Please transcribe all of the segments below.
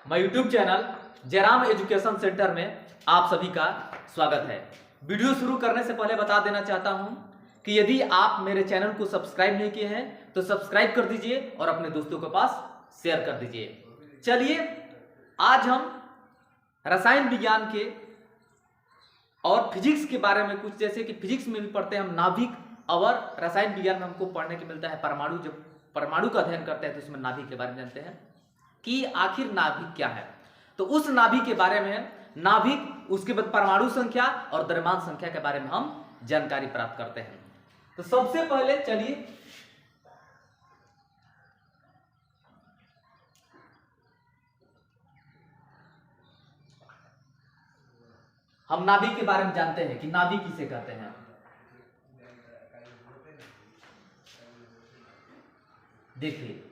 मैं YouTube channel Jairam education centre में आप सभी का स्वागत है। वीडियो शुरू करने से पहले बता देना चाहता हूं कि यदि आप मेरे चैनल को सब्सक्राइब नहीं किए हैं तो सब्सक्राइब कर दीजिए और अपने दोस्तों के पास शेयर कर दीजिए। चलिए आज हम रसायन विज्ञान के और फिजिक्स के बारे में कुछ, जैसे कि फिजिक्स में भी पढ़ते हैं हम नाभिक, और रसायन विज्ञान में हमको पढ़ने को मिलता है परमाणु। जब परमाणु का अध्ययन करते हैं तो उसमें नाभिक के बारे में जानते हैं कि आखिर नाभिक क्या है। तो उस नाभिक के बारे में, नाभिक, उसके बाद परमाणु संख्या और द्रव्यमान संख्या के बारे में हम जानकारी प्राप्त करते हैं। तो सबसे पहले चलिए हम नाभिक के बारे में जानते हैं कि नाभिक किसे कहते हैं। देखिए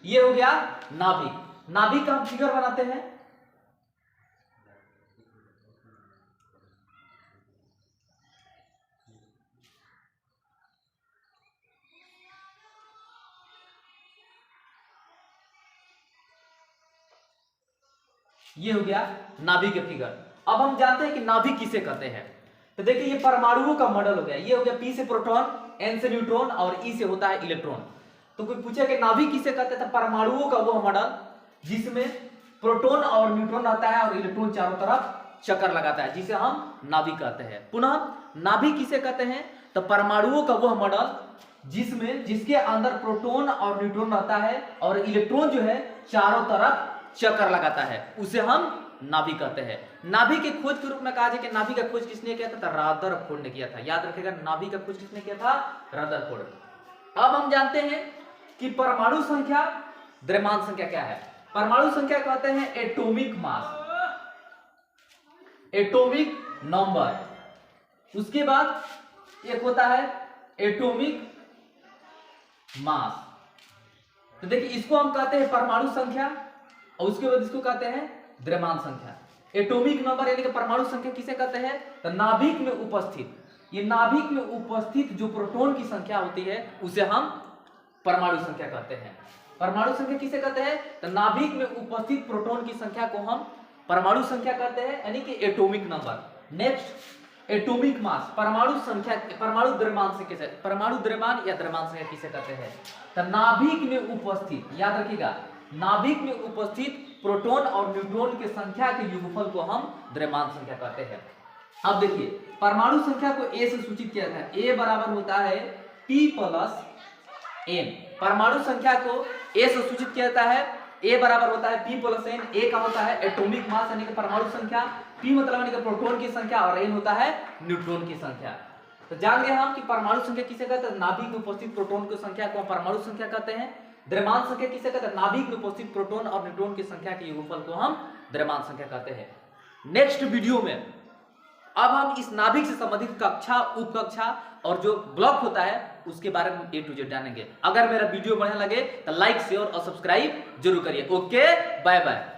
ये हो गया नाभिक। नाभिक का हम फिगर बनाते हैं। ये हो गया नाभिक के फिगर। अब हम जानते हैं कि नाभिक किसे कहते हैं। तो देखिए ये परमाणुओं का मॉडल हो गया। ये हो गया P से प्रोटॉन, N से न्यूट्रॉन और E से होता है इलेक्ट्रॉन। तो कोई पूछे कि नाभिक किसे कहते हैं, तो परमाणुओं का वो मॉडल जिसमें प्रोटॉन और न्यूट्रॉन आता है और इलेक्ट्रॉन चारों तरफ चक्कर लगाता है, जिसे हम नाभिक कहते हैं। पुनः नाभिक किसे कहते हैं, तो परमाणुओं का वह मॉडल जिसके अंदर प्रोटॉन और न्यूट्रॉन रहता है और इलेक्ट्रॉन जो है चारों तरफ चक्कर लगाता है, उसे हम नाभिक कहते हैं। नाभिक के खोज के रूप में कहा जाए कि नाभिक का खोज किसने किया था, रदरफोर्ड ने किया था। याद रखिएगा, नाभिक का खोज किसने किया था, रदरफोर्ड। अब हम जानते हैं कि परमाणु संख्या, द्रव्यमान संख्या क्या है। परमाणु संख्या कहते हैं एटॉमिक मास, एटॉमिक नंबर। उसके बाद एक होता है एटॉमिक मास। तो देखिए इसको हम कहते हैं परमाणु संख्या और उसके बाद इसको कहते हैं द्रव्यमान संख्या। एटॉमिक नंबर यानी कि परमाणु संख्या किसे कहते हैं, तो नाभिक में उपस्थित, ये नाभिक में उपस्थित जो प्रोटॉन की संख्या होती है उसे हम परमाणु संख्या कहते हैं। परमाणु संख्या किसे कहते हैं, तो नाभिक में उपस्थित प्रोटॉन की संख्या को हम परमाणु संख्या कहते हैं, यानी कि atomic number. Next atomic mass, परमाणु संख्या, परमाणु द्रव्यमान से किसे, परमाणु द्रव्यमान या द्रव्यमान संख्या किसे कहते हैं, तो नाभिक में उपस्थित, याद रखिएगा, नाभिक में उपस्थित प्रोटॉन और न्यूट्रॉन की संख्या के योगफल को हम द्रव्यमान संख्या कहते हैं। अब देखिए परमाणु संख्या को A से सूचित किया था। A बराबर होता है P प्लस N। परमाणु संख्या को A से सूचित किया जाता है। A बराबर होता है P प्लस N। A का होता है एटॉमिक मास यानी कि परमाणु संख्या, P मतलब यानी कि प्रोटॉन की संख्या और N होता है न्यूट्रॉन की संख्या। तो जान गए हम कि परमाणु संख्या किसे कहते हैं, नाभिक में उपस्थित प्रोटॉन की संख्या को परमाणु संख्या कहते हैं। द्रव्यमान संख्या किसे कहते हैं, नाभिक में उपस्थित प्रोटॉन और न्यूट्रॉन की संख्या के योगफल को हम द्रव्यमान संख्या कहते हैं। नेक्स्ट वीडियो में अब हम इस नाभिक से संबंधित कक्षा, उपकक्षा और जो ब्लॉक होता है उसके बारे में A to Z जानेंगे। अगर मेरा वीडियो बढ़िया लगे तो लाइक, शेयर और सब्सक्राइब जरूर करिए। Okay, bye bye.